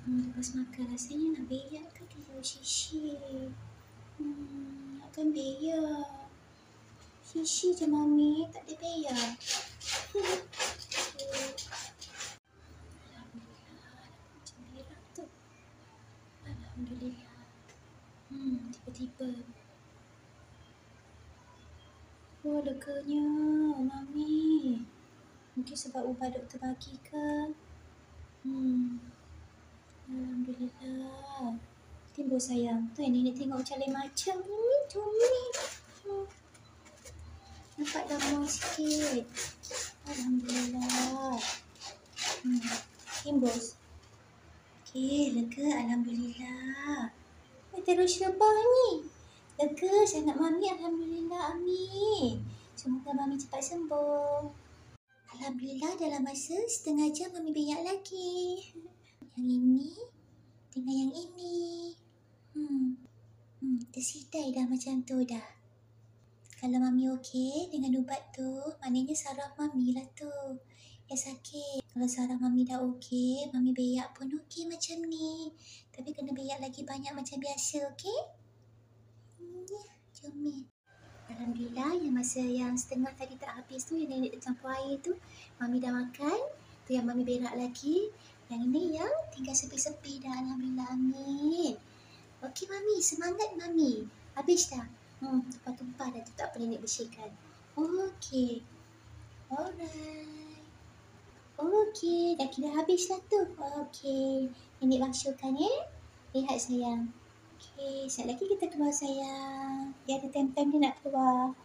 Lepas makan rasanya nak berak ke tidur sisir? Akan berak. Sisir je Mami, tak ada berak. Alhamdulillah, macam berak tu. Alhamdulillah. Tiba-tiba. Oh, leganya Mami. Mungkin sebab ubat doktor bagi ke? Alhamdulillah. Timbul sayang. Tu yang nenek tengok macam lain macam ni. Comel. Nampak dah muai sikit. Alhamdulillah. Timbul. Okey, lega. Alhamdulillah. Terus rebah ni. Lega sangat Mami. Alhamdulillah. Amin. Semoga Mami cepat sembuh. Alhamdulillah, dalam masa setengah jam Mami berak lagi. Yang ini dengan yang ini. Tersidai dah macam tu dah. Kalau Mami okey dengan ubat tu, maknanya saraf Mami lah tu yang sakit. Kalau saraf Mami dah okey, Mami berak pun okey macam ni. Tapi kena berak lagi banyak macam biasa, okey? Comel. Alhamdulillah, yang masa yang setengah tadi tak habis tu, yang nenek campur air tu, Mami dah makan. Tu yang Mami berak lagi. Yang ini yang tinggal sepi-sepi dah. Alhamdulillah, amin. Okey Mami, semangat Mami. Habis dah? Tumpah-tumpah dah tu, tak apa nenek bersihkan. Okey. Alright. Okey, dah kira habis lah tu. Okey. Nenek basuhkan ya. Lihat sayang. Okey, sekejap lagi kita keluar sayang. Dia ada time-time dia nak keluar.